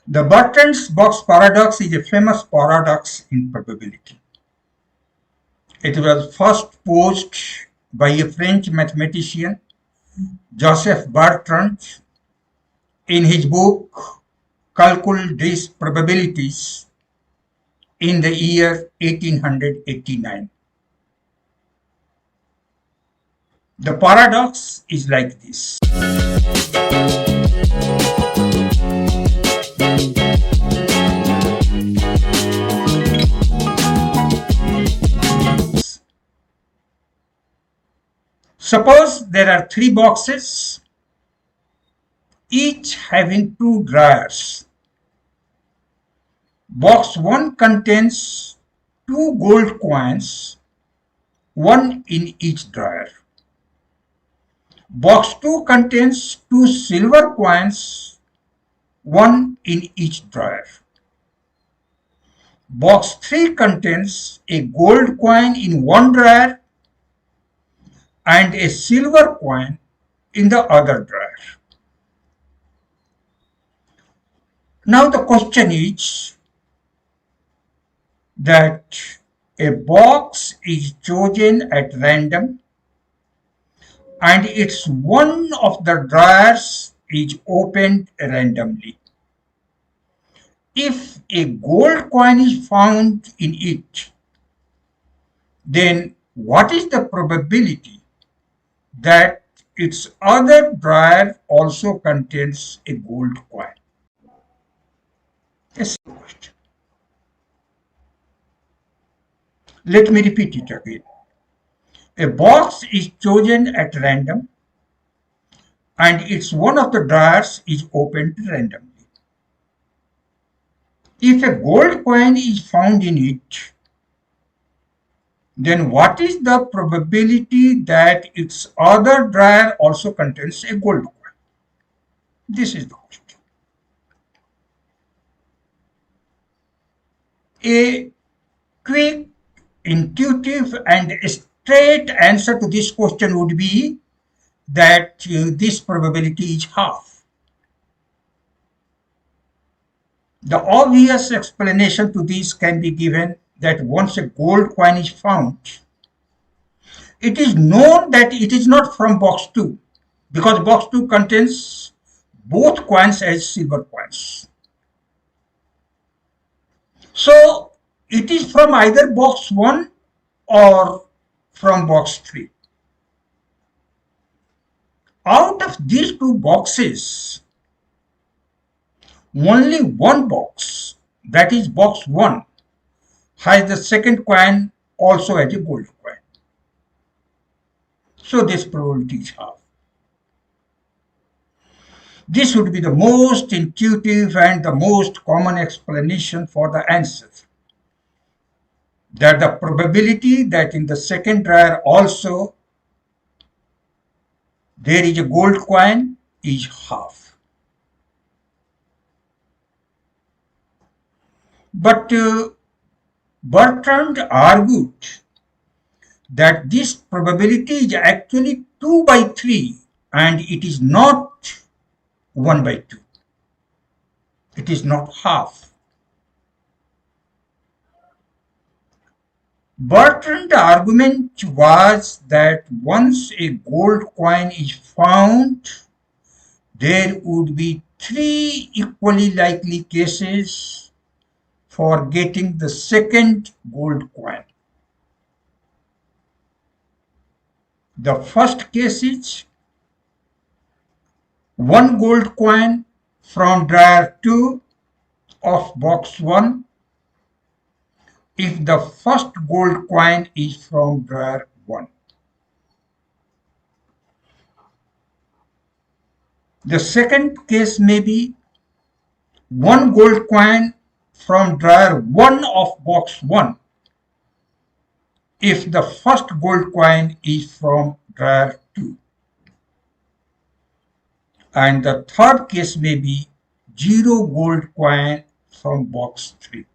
The Bertrand's box paradox is a famous paradox in probability. It was first posed by a French mathematician, Joseph Bertrand, in his book Calcul des Probabilities in the year 1889. The paradox is like this. Suppose there are three boxes, each having two drawers. Box 1 contains two gold coins, one in each drawer. Box 2 contains two silver coins, one in each drawer. Box 3 contains a gold coin in one drawer and a silver coin in the other drawer. Now the question is that a box is chosen at random and its one of the drawers is opened randomly. If a gold coin is found in it, then what is the probability that its other drawer also contains a gold coin? Yes. Let me repeat it again. A box is chosen at random and its one of the drawers is opened randomly. If a gold coin is found in it, then what is the probability that its other drawer also contains a gold coin? This is the question. A quick, intuitive and straight answer to this question would be that this probability is half. The obvious explanation to this can be given that once a gold coin is found, it is known that it is not from box 2 because box 2 contains both coins as silver coins. So it is from either box 1 or from box 3. Out of these two boxes, only one box, that is box 1, has the second coin also as a gold coin. So this probability is half. This would be the most intuitive and the most common explanation for the answer, that the probability that in the second drawer also there is a gold coin is half. But Bertrand argued that this probability is actually 2 by 3 and it is not 1 by 2. It is not half. Bertrand's argument was that once a gold coin is found, there would be 3 equally likely cases for getting the second gold coin. The first case is one gold coin from drawer 2 of box 1 if the first gold coin is from drawer 1. The second case may be one gold coin from drawer 1 of box 1 if the first gold coin is from drawer 2. And the third case may be 0 gold coin from box 3.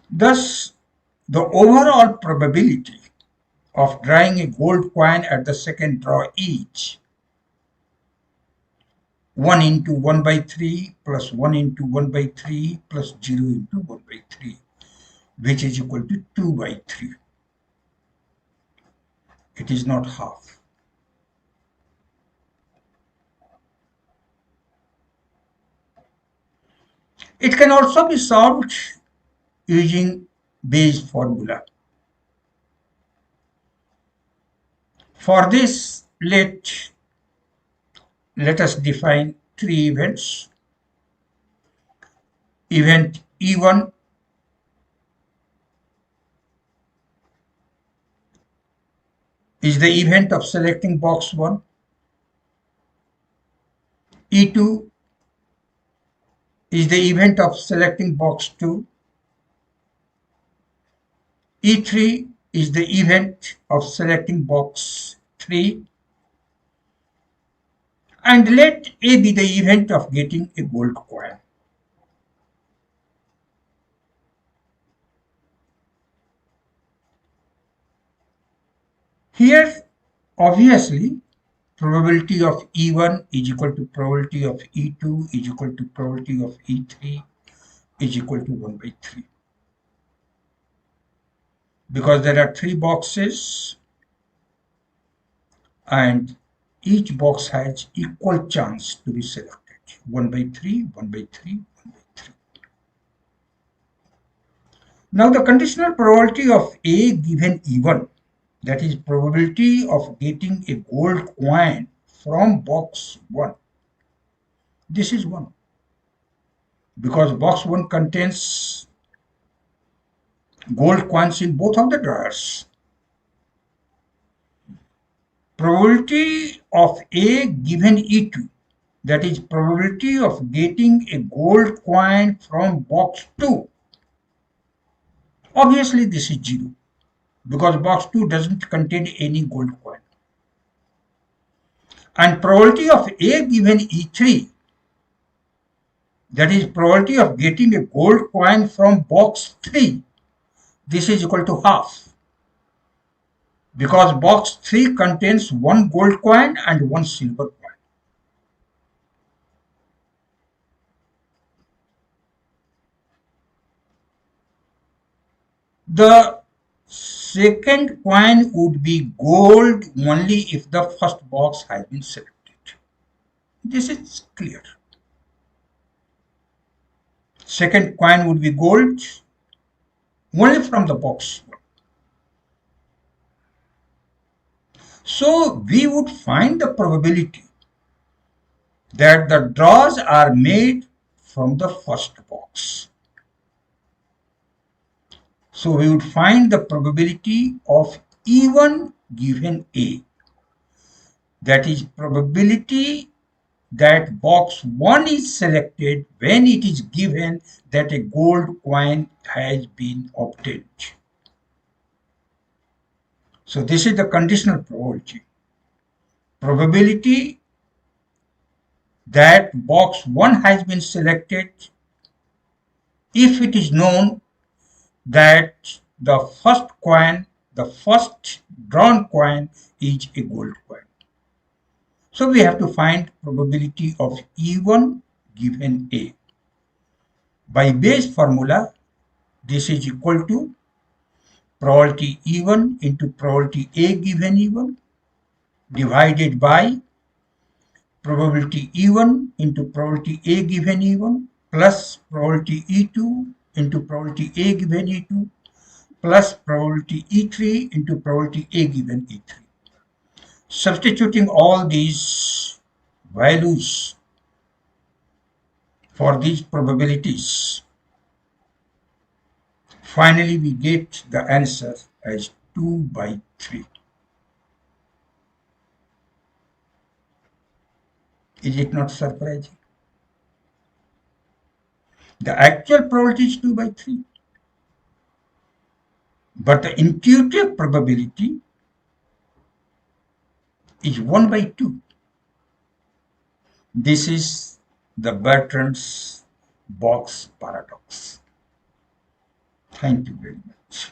Thus, the overall probability of drawing a gold coin at the second draw each 1 into 1 by 3 plus 1 into 1 by 3 plus 0 into 1 by 3, which is equal to 2 by 3. It is not half. It can also be solved using Bayes formula. For this, let us define three events. Event E1 is the event of selecting box 1. E2 is the event of selecting box 2. E3 is the event of selecting box 3. And let A be the event of getting a gold coin. Here, obviously, probability of E1 is equal to probability of E2 is equal to probability of E3 is equal to 1 by 3. Because there are 3 boxes and each box has equal chance to be selected. 1 by 3, 1 by 3, 1 by 3. Now the conditional probability of A given E1, that is probability of getting a gold coin from box 1. This is 1. Because box 1 contains gold coins in both of the drawers. Probability of A given E2, that is probability of getting a gold coin from box 2. Obviously this is 0 because box 2 doesn't contain any gold coin. And probability of A given E3, that is probability of getting a gold coin from box 3, this is equal to half. Because box 3 contains 1 gold coin and 1 silver coin. The second coin would be gold only if the first box has been selected. This is clear. Second coin would be gold only from the box. So we would find the probability that the draws are made from the first box. So we would find the probability of E1 given A. That is probability that box 1 is selected when it is given that a gold coin has been obtained. So this is the conditional probability. Probability that box 1 has been selected if it is known that the first drawn coin is a gold coin. So we have to find probability of E1 given A. By Bayes formula, this is equal to probability E1 into probability A given E1 divided by probability E1 into probability A given E1 plus probability E2 into probability A given E2 plus probability E3 into probability A given E3. Substituting all these values for these probabilities, finally we get the answer as 2 by 3. Is it not surprising? The actual probability is 2 by 3. But the intuitive probability is 1 by 2. This is the Bertrand's box paradox. Thank you very much.